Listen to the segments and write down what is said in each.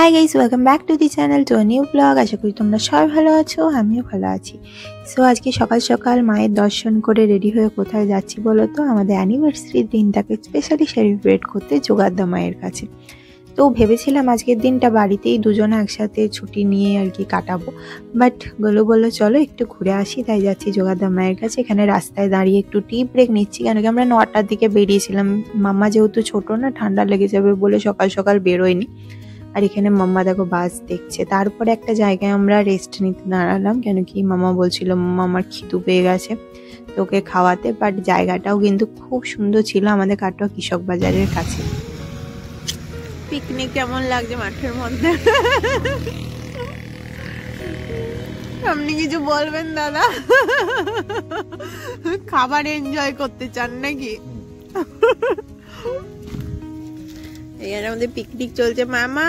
High guys, welcome back to the channel to a new blog. আশা করি তোমরা সবাই ভালো আছো, আমিও ভালো আছি। সো আজকে সকাল সকাল মায়ের দর্শন করে রেডি হয়ে কোথায় যাচ্ছি বলো তো? আমাদের অ্যানিভার্সারির দিনটাকে স্পেশালি সেলিব্রেট করতে যোগাদ্দা মায়ের কাছে। তো ভেবেছিলাম আজকের দিনটা বাড়িতেই দুজনে একসাথে ছুটি নিয়ে আর কি কাটাবো, বাট গোলু বললো চলো একটু ঘুরে আসি, তাই যাচ্ছি যোগাদ্দা মায়ের কাছে। এখানে রাস্তায় দাঁড়িয়ে একটু টি ব্রেক নিচ্ছি, কেন কি আমরা 9টার দিকে বেরিয়েছিলাম। মাম্মা যেহেতু ছোট না, ঠান্ডা লেগে যাবে বলে সকাল সকাল বেরোয়নি। আর এখানে মাম্মা দেখো বাস দেখছে। তারপরে একটা জায়গায় আমরা রেস্ট নিতে দাঁড়ালাম, কেন কি মামা বলছিল মামা আমার খিদু পেয়ে গেছে তো ওকে খাওয়াতে। বাট জায়গাটাও কিন্তু খুব সুন্দর ছিল, আমাদের কাটোয়া কৃষক বাজারের কাছে। পিকনিক কেমন লাগছে মাঠের মধ্যে? আপনি কিছু বলবেন দাদা? খাবার এনজয় করতে চান নাকি? এখানে আমাদের পিকনিক চলছে। মামা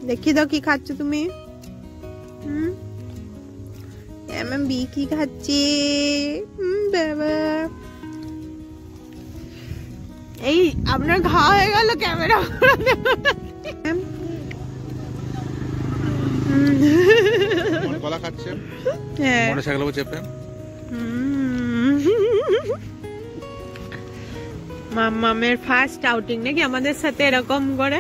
দেখি দাও কি খাচ্ছ তুমি? বি কি খাচ্ছি বাবা? এই আপনার খাওয়া হয়ে গেল ক্যামেরা? কলা খাচ্ছে, হ্যাঁ মোটরসাইকেলে চেপে। মামামের ফার্স্ট আউটিং নাকি আমাদের সাথে এরকম করে?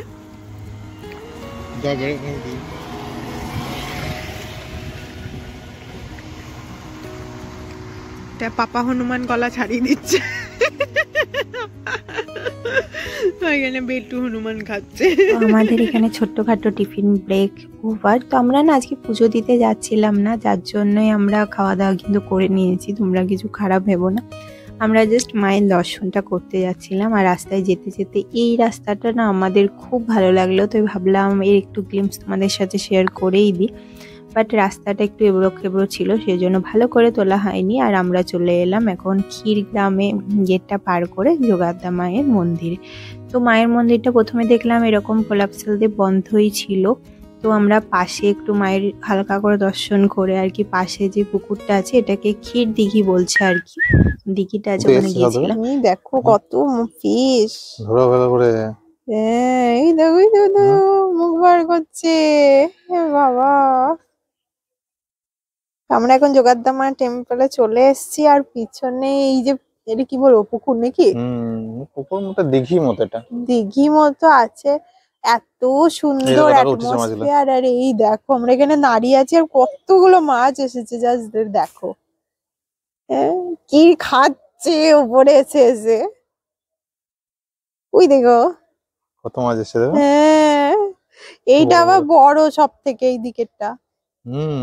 পাপা হনুমান গলা ছাড়িয়ে দিচ্ছে, এখানে বেটু হনুমান খাচ্ছে। আমাদের এখানে ছোট্টখাটো টিফিন ব্রেক ওভার। তো আমরা না আজকে পুজো দিতে যাচ্ছিলাম না, যার জন্যই আমরা খাওয়া দাওয়া কিন্তু করে নিয়েছি, তোমরা কিছু খারাপ ভেবো না। আমরা জাস্ট মায়ের দর্শনটা করতে যাচ্ছিলাম। আর রাস্তায় যেতে যেতে এই রাস্তাটা না আমাদের খুব ভালো লাগলো, তো ভাবলাম এর একটু গ্লিম্পস তোমাদের সাথে শেয়ার করেই দিই। বাট রাস্তাটা একটু এবড়ো খেবড়ো ছিল, সেই জন্য ভালো করে তোলা হয়নি। আর আমরা চলে এলাম এখন ক্ষীরগ্রামে, গেটটা পার করে যোগাদ্দা মায়ের মন্দিরে। তো মায়ের মন্দিরটা প্রথমে দেখলাম এরকম কোলাপসাল দিয়ে বন্ধই ছিল। তো আমরা পাশে একটু মায়ের হালকা করে দর্শন করে আর কি, পাশে যে পুকুরটা আছে এটাকে ক্ষীর দিঘি বলছে আর কি, দিঘিটা আছে, ওখানে গিয়েছিলাম। দেখো কত ফিশ ধরা ফেলা করে। এই দেখো মুখ বার করছে বাবা। আমরা এখন যোগাদ্দা মা টেম্পলে চলে এসেছি। আর পিছনে এই যে এটা কি বলবো, পুকুর নাকি? পুকুর মতো দিঘি মতো, এটা দিঘি মতো আছে। এত সুন্দর অ্যাটমসফিয়ার। আর এই দেখো আমরা এখানে দাঁড়িয়ে আছি আর কতগুলো মাছ এসেছে, জাস্ট দেখো কি খাচ্ছে উপরে এসে। ওই দেখো কত মাছ এসেছে। হ্যাঁ এইটা আবার বড় সব থেকে, এই দিকেরটা।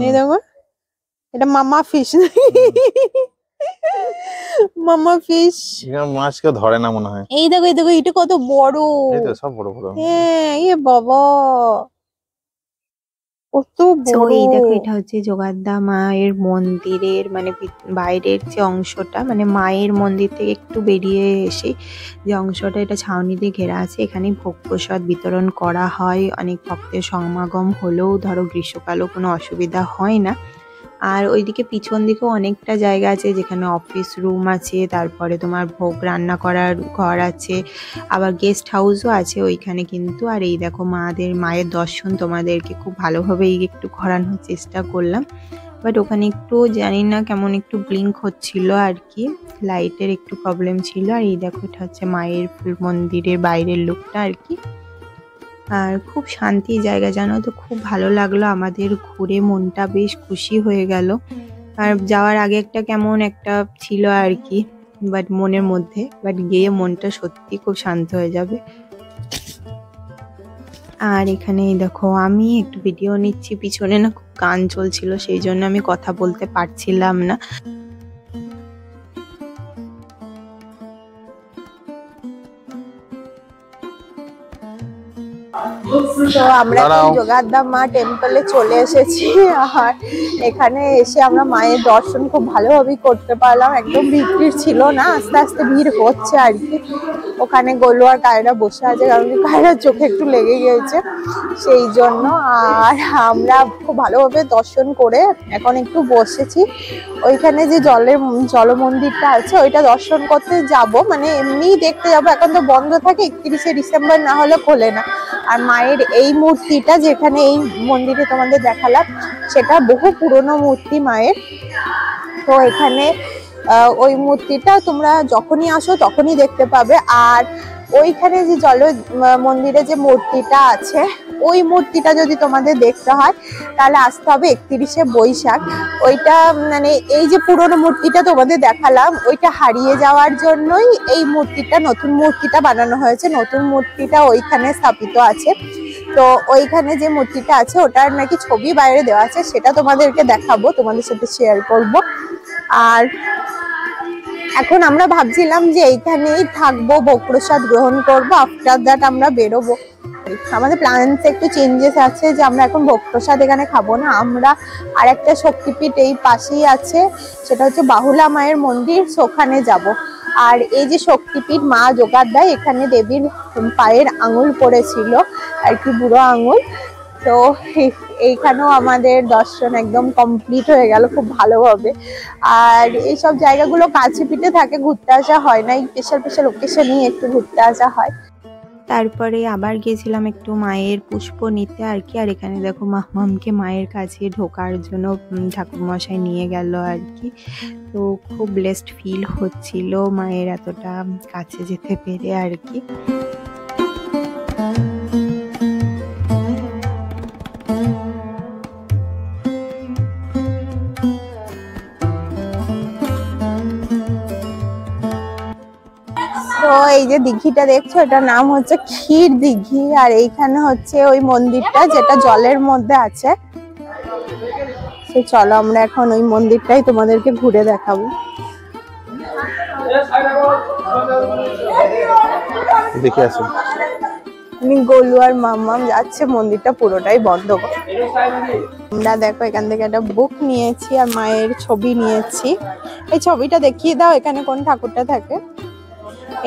এই দেখো এটা মামা ফিশ, মামা ফিশ। মাছ কেউ ধরে না মনে হয়। এই দেখো এটা কত বড়, সব বড় বড়। হ্যাঁ এ বাবা কত বড়। এই দেখো এটা হচ্ছে যোগাদ্দা মায়ের মন্দিরের মানে বাইরের যে অংশটা, মানে মায়ের মন্দির থেকে একটু বেরিয়ে এসে যে অংশটা, এটা ছাউনি দিয়ে ঘেরা আছে। এখানে ভোগ প্রসাদ বিতরণ করা হয়। অনেক ভক্তের সমাগম হলেও ধরো গ্রীষ্মকালেও কোনো অসুবিধা হয় না। আর ওইদিকে পিছন দিকেও অনেকটা জায়গা আছে যেখানে অফিস রুম আছে, তারপরে তোমার ভোগ রান্না করার ঘর আছে, আবার গেস্ট হাউসও আছে ওইখানে কিন্তু। আর এই দেখো মায়ের দর্শন তোমাদেরকে খুব ভালোভাবে একটু করানোর চেষ্টা করলাম। বাট ওখানে একটু জানি না কেমন একটু ব্লিঙ্ক হচ্ছিল আর কি, লাইটের একটু প্রবলেম ছিল। আর এই দেখো এটা হচ্ছে মায়ের মন্দিরের বাইরের লুকটা আর কি। আর খুব শান্তি জায়গা, জানো তো, খুব ভালো লাগলো আমাদের ঘুরে, মনটা বেশ খুশি হয়ে গেল। আর যাওয়ার আগে একটা কেমন একটা ছিল আর কি বাট মনের মধ্যে, বাট গিয়ে মনটা সত্যি খুব শান্ত হয়ে যাবে। আর এখানে দেখো আমি একটু ভিডিও নিচ্ছি, পিছনে না খুব গান চলছিল, সেই জন্য আমি কথা বলতে পারছিলাম না। তো আমরা যোগাদ্দা মা টেম্পলে চলে এসেছি। আর এখানে এসে আমরা মায়ের দর্শন খুব ভালোভাবেই করতে পারলাম, একদম ভিড় ছিল না, আস্তে আস্তে ভিড় হচ্ছে আর কি। ওখানে গোলু আর কায়রা বসে আছে, কারণ কি কায়রার চোখে একটু লেগে গিয়েছে সেই জন্য। আর আমরা খুব ভালোভাবে দর্শন করে এখন একটু বসেছি। ওইখানে যে জল মন্দিরটা আছে ওইটা দর্শন করতে যাব, মানে এমনি দেখতে যাব। এখন তো বন্ধ থাকে, 31শে ডিসেম্বর না হলে খোলে না। আর মায়ের এই মূর্তিটা যেখানে এই মন্দিরে তোমাদের দেখালাম সেটা বহু পুরনো মূর্তি মায়ের। তো এখানে ওই মূর্তিটা তোমরা যখনই আসো তখনই দেখতে পাবে। আর ওইখানে যে মন্দিরে যে মূর্তিটা আছে ওই মূর্তিটা যদি তোমাদের দেখতে হয় তাহলে আসতে হবে 31শে বৈশাখ। ওইটা মানে এই যে পুরনো মূর্তিটা তোমাদের দেখালাম ওইটা হারিয়ে যাওয়ার জন্যই এই মূর্তিটা, নতুন মূর্তিটা বানানো হয়েছে। নতুন মূর্তিটা ওইখানে স্থাপিত আছে। তো ওইখানে যে মূর্তিটা আছে ওটার নাকি ছবি বাইরে দেওয়া আছে, সেটা তোমাদেরকে দেখাবো, তোমাদের সাথে শেয়ার করব। আর এখন আমরা ভাবছিলাম যে এইখানেই থাকবো, ভোগ প্রসাদ গ্রহণ করবো, আফটার দ্যাট আমরা বেরোবো। আমাদের প্ল্যান্স একটু চেঞ্জেস আছে যে আমরা এখন ভোগ প্রসাদ এখানে খাবো না, আমরা আর একটা শক্তিপীঠ এই পাশেই আছে, সেটা হচ্ছে বাহুলা মায়ের মন্দির, ওখানে যাব। আর এই যে শক্তিপীঠ মা যোগাদ্দায়, এখানে দেবীর পায়ের আঙুল পড়েছিল আর কি, বুড়ো আঙুল। তো এইখানেও আমাদের দর্শন একদম কমপ্লিট হয়ে গেল খুব ভালোভাবে। আর এইসব জায়গাগুলো কাছে পিঠে থাকে, ঘুরতে আসা হয় না, এই স্পেশাল স্পেশাল ওকেশনেই একটু ঘুরতে আসা হয়। তারপরে আবার গেছিলাম একটু মায়ের পুষ্প নিতে আর কি। আর এখানে দেখো মাম্মামকে মায়ের কাছে ঢোকার জন্য ঠাকুরমশাই নিয়ে গেল আর কি। তো খুব ব্লেসড ফিল হচ্ছিল মায়ের এতটা কাছে যেতে পেরে আর কি। তো এই যে দিঘিটা দেখছো এটার নাম হচ্ছে ক্ষীর দিঘি। আর এইখানে হচ্ছে ওই মন্দিরটা যেটা জলের মধ্যে আছে। তো চলো আমরা এখন ওই মন্দিরটাই তোমাদেরকে ঘুরে দেখাবো। দেখে আসো। গোলু আর মাম্মাম যাচ্ছে, মন্দিরটা পুরোটাই বন্ধ। আমরা দেখো এখান থেকে একটা বুক নিয়েছি আর মায়ের ছবি নিয়েছি। এই ছবিটা দেখিয়ে দাও, এখানে কোন ঠাকুরটা থাকে।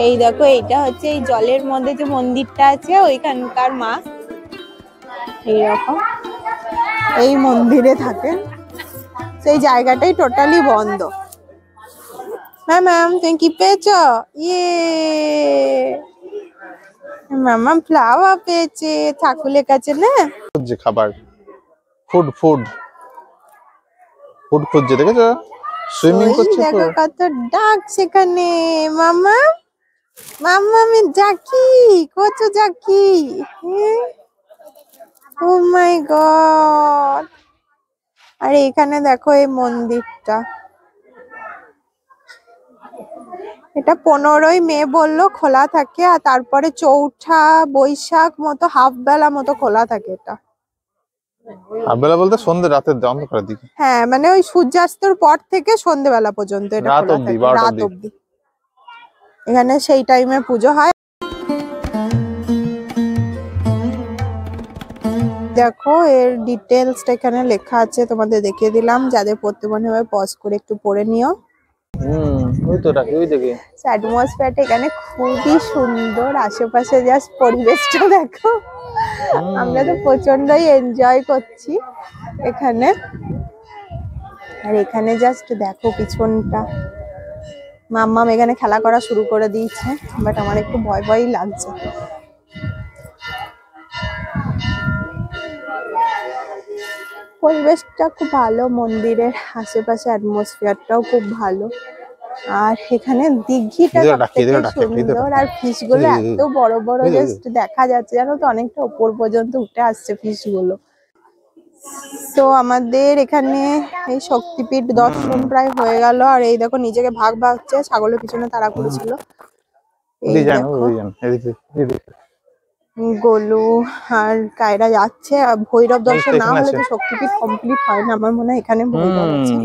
এই দেখো এইটা হচ্ছে এই জলের মধ্যে যে মন্দিরটা আছে ওইখানকার মা, এইরকম এই মন্দিরে থাকেন। সেই জায়গাটাই টোটালি বন্ধ। ম্যাম তুমি কি পেয়েছো? ইয়ে মামা ফ্লাওয়ার পেয়েছে ঠাকুরের কাছে না। যে খাবার ফুড ফুড ফুড খুঁজছে, দেখেছো সুইমিং করছে। দেখো কত ডাক সেখানে। মামা মামা আমি জাকি, কত জাকি। ও মাই গড। আর এখানে দেখো এই মন্দিরটা, এটা 15ই মে বললো খোলা থাকে। আর তারপরে 4ঠা বৈশাখ মতো হাফ বেলা মতো খোলা থাকে এটা। হাফ বেলা বলতে সন্ধ্যে রাতের অন্ধকারের দিকে। হ্যাঁ মানে ওই সূর্যাস্তের পর থেকে সন্ধ্যেবেলা পর্যন্ত এটা খোলা থাকে, রাত অবধি। এখানে সেই টাইমে পুজো হয়। দেখো এর ডিটেলসটা এখানে লেখা আছে, তোমাদের দেখিয়ে দিলাম। যাদের পড়তে মনে হয় পজ করে একটু পড়ে নিও। ওই তো রাখি, ওই দেখে অ্যাটমসফিয়ারটা এখানে খুবই সুন্দর। আশেপাশে জাস্ট পরিবেশটা দেখো, আমরা তো প্রচন্ডই এনজয় করছি এখানে। আর এখানে জাস্ট দেখো পিছনটা, মাম্মাম এখানে খেলা করা শুরু করে দিয়েছে, বাট আমার একটু ভয় ভয়ই লাগছে। পরিবেশটা খুব ভালো, মন্দিরের আশেপাশে অ্যাটমসফিয়ারটাও খুব ভালো। আর এখানে দিঘিটা সুন্দর। আর ফিশ গুলো এত বড় বড় জাস্ট দেখা যাচ্ছে, জানো তো অনেকটা উপর পর্যন্ত উঠে আসছে ফিশ গুলো। তো আমাদের এখানে এই শক্তিপীঠ দর্শন প্রায় হয়ে গেল। আর এই দেখো নিজেকে ভাগ ভাগছে, ছাগলের পিছনে তাড়া করেছিল। এই দেখো গোলু আর কায়রা যাচ্ছে। ভৈরব দর্শন না হলে তো শক্তিপীঠ কমপ্লিট হয় না। আমার মনে হয় এখানে ভৈরব আছে,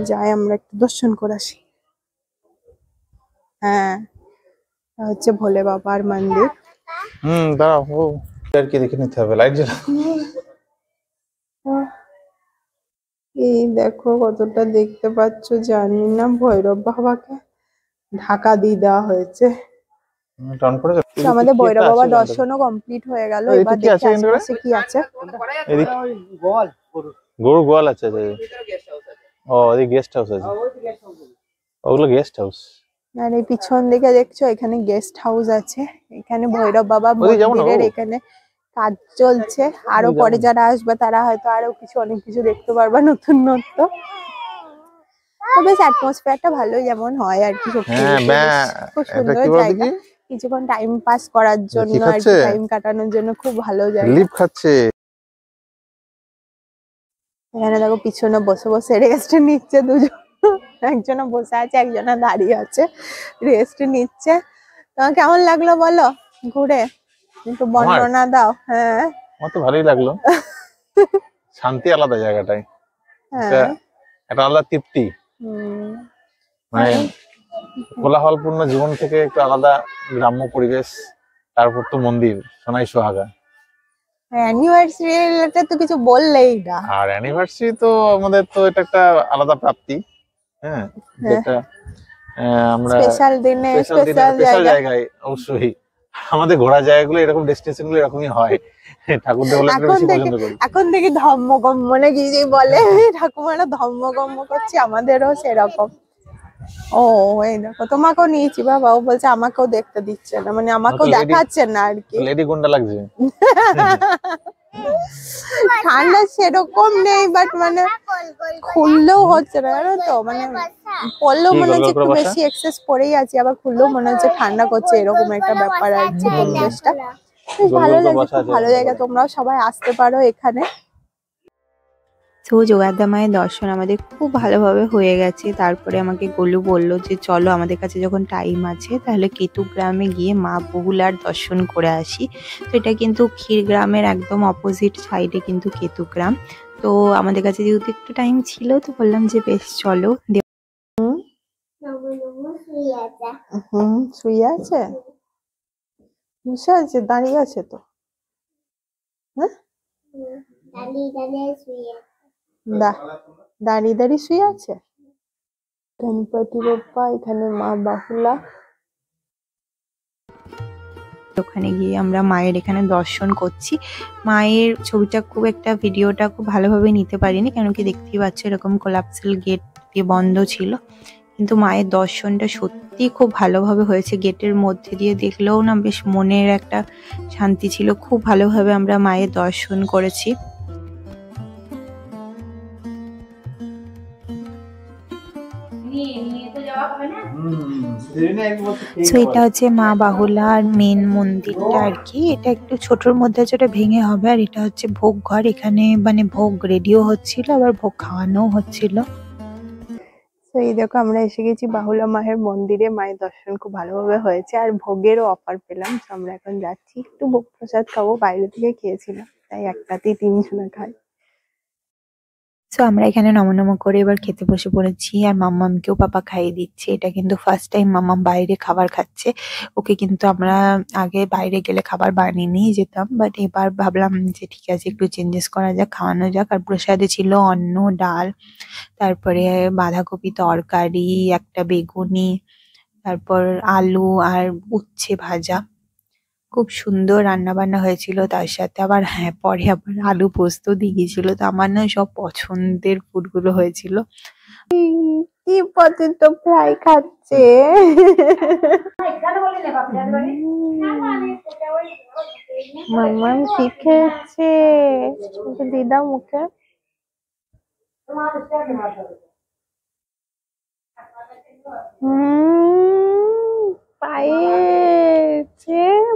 যাই আমরা একটু দর্শন করে আসি। হ্যাঁ হচ্ছে ভোলে বাবার মন্দির। দাঁড়াও, ও আর কি দেখে নিতে হবে, লাইট জ্বালা। এই দেখো কতটা দেখতে পাচ্ছ জানি না, ভৈরব বাবাকে ঢাকা দিয়ে দেওয়া হয়েছে। আমাদের ভৈরব বাবার দর্শনও কমপ্লিট হয়ে গেল। এবার দেখি আশেপাশে কি আছে। গরু গোয়াল আছে। ও এই গেস্ট হাউস আছে, ওগুলো গেস্ট হাউস। আর এই পিছন দিকে দেখছো এখানে গেস্ট হাউস আছে। এখানে ভৈরব বাবা মন্দিরের এখানে কাজ চলছে, আরো পরে যারা আসবে তারা হয়তো আরো কিছু অনেক কিছু দেখতে পারবে নতুন নতুন। তো বেশ অ্যাটমসফিয়ারটা ভালো যেমন হয় আর কি, সত্যি খুব সুন্দর জায়গা, কিছুক্ষণ টাইম পাস করার জন্য আর কি, টাইম কাটানোর জন্য খুব ভালো জায়গা। লিপ খাচ্ছে। এখানে দেখো পিছনে বসে বসে রেস্ট নিচ্ছে দুজন, একজনা বসে আছে একজনা দাঁড়িয়ে আছে রেস্ট নিচ্ছে। তোমার কেমন লাগলো বলো ঘুরে, একটু বর্ণনা দাও। হ্যাঁ আমার তো ভালোই লাগলো, শান্তি আলাদা জায়গাটায়, একটা আলাদা তৃপ্তি, মানে কোলাহলপূর্ণ জীবন থেকে একটু আলাদা গ্রাম্য পরিবেশ, তারপর তো মন্দির সোনাই সোহাগা। অ্যানিভার্সারি রিলেটেড তো কিছু বললেই না। আর অ্যানিভার্সারি তো আমাদের তো এটা একটা আলাদা প্রাপ্তি। হ্যাঁ, যেটা আমরা স্পেশাল দিনে স্পেশাল জায়গায় অবশ্যই আমাদের ঘোরা জায়গাগুলো এরকম ডেস্টিনেশন গুলো এরকমই হয়। ঠাকুর দেবতা বেশি পছন্দ করি। এখন থেকে ধম্মগম্ম নাকি যে বলে ঠাকুমারা ধম্মগম্ম করছে, আমাদেরও সেরকম। ও এই দেখো তোমাকেও নিয়েছি বাবা, ও বলছে আমাকেও দেখতে দিচ্ছে না, মানে আমাকেও দেখাচ্ছে না আর কি। লেডি গুন্ডা লাগছে। ঠান্ডা সেরকম নেই, বাট মানে খুললেও হচ্ছে না জানো তো, মানে পড়লেও মনে হচ্ছে একটু বেশি এক্সেস পরেই আছি, আবার খুললেও মনে হচ্ছে ঠান্ডা করছে, এরকম একটা ব্যাপার আর কি। পরিবেশটা বেশ ভালো লাগে, খুব ভালো জায়গা, তোমরাও সবাই আসতে পারো এখানে। তো যোগাদ্দা মায়ের দর্শন আমাদের খুব ভালোভাবে হয়ে গেছে। তারপরে আমাকে গোলু বলল যে চলো আমাদের কাছে যখন টাইম আছে তাহলে কেতুগ্রামে গিয়ে মা বহুলার দর্শন করে আসি। তো এটা কিন্তু ক্ষীরগ্রামের একদম অপোজিট সাইডে কিন্তু কেতুগ্রাম। তো আমাদের কাছে যেহেতু একটু টাইম ছিল তো বললাম যে বেশ চলো। শুয়ে আছে, বসে আছে, দাঁড়িয়ে আছে তো, হ্যাঁ দাঁড়িয়ে দাঁড়িয়ে শুয়ে আছে। গণপতি বাপ্পা, এখানে মা বাহুলা। ওখানে গিয়ে আমরা মায়ের এখানে দর্শন করছি। মায়ের ছবিটা খুব একটা ভিডিওটা খুব ভালোভাবে নিতে পারিনি, কেন কি দেখতেই পাচ্ছ এরকম কোলাপসাল গেট দিয়ে বন্ধ ছিল, কিন্তু মায়ের দর্শনটা সত্যি খুব ভালোভাবে হয়েছে। গেটের মধ্যে দিয়ে দেখলেও না বেশ মনের একটা শান্তি ছিল, খুব ভালোভাবে আমরা মায়ের দর্শন করেছি। এটা হচ্ছে মা বাহুলার মেন মন্দিরটা আর কি। এটা একটু ছোটর মধ্যে যেটা ভেঙে হবে, আর এটা হচ্ছে ভোগ ঘর, এখানে মানে ভোগ রেডিও হচ্ছিল আবার ভোগ খাওয়ানো হচ্ছিল। তো এই দেখো আমরা এসে গেছি বাহুলা মায়ের মন্দিরে, মায়ের দর্শন খুব ভালোভাবে হয়েছে আর ভোগেরও অফার পেলাম। তো আমরা এখন যাচ্ছি একটু ভোগ প্রসাদ খাবো, বাইরে থেকে খেয়েছিলাম তাই একটাতেই 3 জনা খাই। তো আমরা এখানে নম করে এবার খেতে বসে পড়েছি, আর মাম্মামকেও পাপা খাইয়ে দিচ্ছে। এটা কিন্তু ফার্স্ট টাইম মাম্মাম বাইরে খাবার খাচ্ছে। ওকে কিন্তু আমরা আগে বাইরে গেলে খাবার বানিয়ে নিয়ে যেতাম, বাট এবার ভাবলাম যে ঠিক আছে একটু চেঞ্জেস করা যাক, খাওয়ানো যাক। আর প্রসাদে ছিল অন্ন, ডাল, তারপরে বাঁধাকপি তরকারি, একটা বেগুনি, তারপর আলু আর উচ্ছে ভাজা। খুব সুন্দর রান্না বান্না হয়েছিল, তার সাথে আবার হ্যাঁ পরে আবার আলু পোস্ত দিয়ে গেছিল। তো আমার না সব পছন্দের ফুড গুলো হয়েছিল। কি পটেটো ফ্রাই খাচ্ছে, মাম্মাম কি খেয়েছে দিদা মুখে। পায়েস,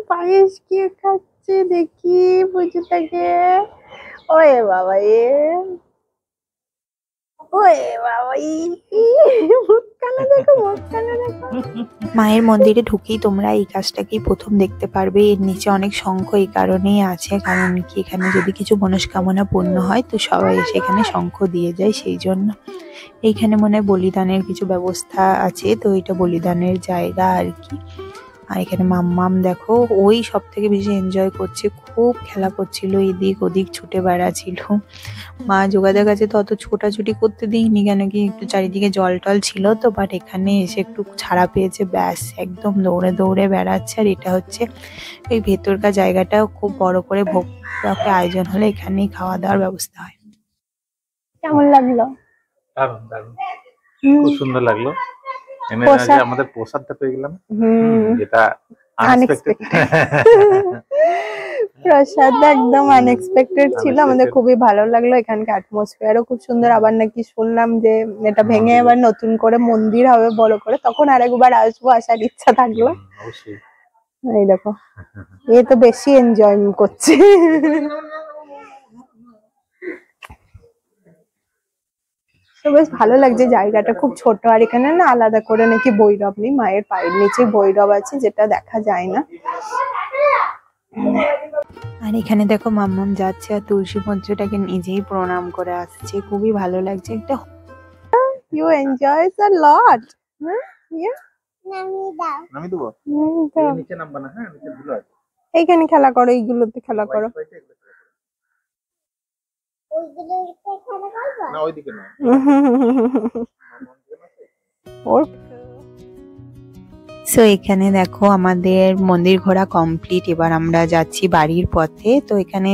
পায়েস কে খাচ্ছে দেখি পুজোটাকে। ওয়ে বাবা ওয়ে বাবা, মুখখানা দেখো, মুখখানা দেখো। মায়ের মন্দিরে ঢুকেই তোমরা এই গাছটাকেই প্রথম দেখতে পারবে। এর নিচে অনেক শঙ্খ এই কারণেই আছে, কারণ কি এখানে যদি কিছু মনস্কামনা পূর্ণ হয় তো সবাই এসে এখানে শঙ্খ দিয়ে যায়, সেই জন্য। এইখানে মনে হয় বলিদানের কিছু ব্যবস্থা আছে, তো এটা বলিদানের জায়গা আর কি। আর এখানে মাম্মাম দেখো ওই সব থেকে বেশি এনজয় করছে, খুব খেলা করছিল, এদিক ওদিক ছুটে বেড়াচ্ছিল। মা যোগাদের কাছে তো অত ছোটাছুটি করতে দিইনি, কেন কি একটু চারিদিকে জল টল ছিল তো, বাট এখানে এসে একটু ছাড়া পেয়েছে, ব্যাস একদম দৌড়ে দৌড়ে বেড়াচ্ছে। আর এটা হচ্ছে ওই ভেতরকার জায়গাটাও খুব বড় করে ভোগ আয়োজন হলে এখানেই খাওয়া দাওয়ার ব্যবস্থা হয়। কেমন লাগলো? দারুণ দারুণ, খুব সুন্দর লাগলো। আমাদের প্রসাদটা পেয়ে গেলাম, যেটা আনএক্সপেক্টেড। প্রসাদ একদম আনএক্সপেক্টেড ছিল, আমাদের খুবই ভালো লাগলো। এখানকার অ্যাটমসফিয়ারও খুব সুন্দর। আবার নাকি শুনলাম যে এটা ভেঙে আবার নতুন করে মন্দির হবে বড় করে, তখন আরেকবার আসবো, আসার ইচ্ছা থাকলো। এই দেখো এ তো বেশি এনজয় করছে। তো বেশ ভালো লাগছে জায়গাটা, খুব ছোট। আর এখানে না আলাদা করে নাকি ভৈরব নেই, মায়ের পায়ের নিচে ভৈরব আছে, যেটা দেখা যায় না। আর এখানে দেখো মাম্মাম যাচ্ছে আর তুলসী মঞ্চটাকে নিজেই প্রণাম করে আসছে, খুবই ভালো লাগছে। একটা ইউ এনজয় আ লট। এইখানে খেলা করো, এইগুলোতে খেলা করো। সো এখানে দেখো আমাদের মন্দির ঘোরা কমপ্লিট। এবার আমরা যাচ্ছি বাড়ির পথে। তো এখানে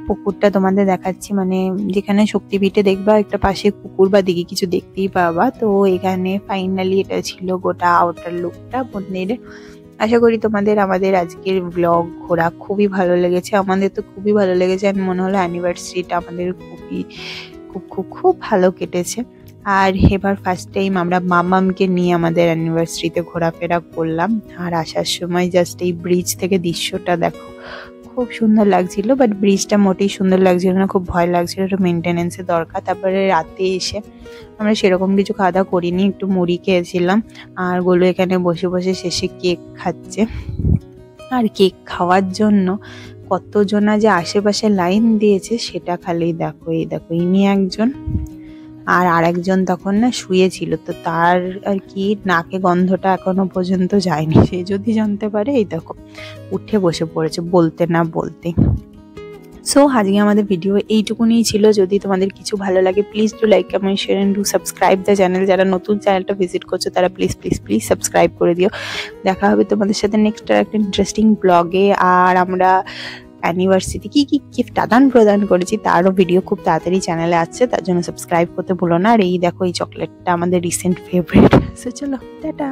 পুকুরটা তোমাদের দেখাচ্ছি, মানে যেখানে শক্তিপীঠে দেখবা একটা পাশে পুকুর বা দিকে কিছু দেখতেই পাবা। তো এখানে ফাইনালি এটা ছিল গোটা আউটার লুকটা মন্দিরে। আশা করি তোমাদের আমাদের আজকের ব্লগ ঘোরা খুবই ভালো লেগেছে। আমাদের তো খুবই ভালো লেগেছে। আর মনে হলো অ্যানিভার্সারিটা আমাদের খুব ভালো কেটেছে। আর এবার ফার্স্ট টাইম আমরা মামামকে নিয়ে আমাদের অ্যানিভার্সারিতে ঘোরাফেরা করলাম। আর আসার সময় জাস্ট এই ব্রিজ থেকে দৃশ্যটা দেখো, খুব সুন্দর লাগছিল। বাট ব্রিজটা মোটেই সুন্দর লাগছিল না, খুব ভয় লাগছিল, একটু মেনটেনেন্সের দরকার। তারপরে রাতে এসে আমরা সেরকম কিছু খাওয়া দাওয়া করিনি, একটু মুড়ি খেয়েছিলাম। আর গোলু এখানে বসে বসে শেষে কেক খাচ্ছে। আর কেক খাওয়ার জন্য কতজনা যে আশেপাশে লাইন দিয়েছে সেটা খালি দেখো। এই দেখো ইনি একজন, আর আরেকজন তখন না শুয়েছিল, তো তার আর কি নাকে গন্ধটা এখনো পর্যন্ত যায়নি। সে যদি জানতে পারে, এই দেখো উঠে বসে পড়েছে বলতে না বলতে। সো আজকে আমাদের ভিডিও এইটুকুনি ছিল। যদি তোমাদের কিছু ভালো লাগে please do like, comment, share and do subscribe the channel. যারা নতুন চ্যানেলটা ভিজিট করছো তারা প্লিজ সাবস্ক্রাইব করে দিও। দেখা হবে তোমাদের সাথে নেক্সট আর একটা ইন্টারেস্টিং ব্লগে। আর আমরা অ্যানিভার্সারিতে কি গিফট আদান প্রদান করেছি তারও ভিডিও খুব তাড়াতাড়ি চ্যানেলে আসছে, তার জন্য সাবস্ক্রাইব করতে ভুলো না। আর এই দেখো এই চকলেটটা আমাদের রিসেন্ট ফেভারিট। সো চলো টাটা।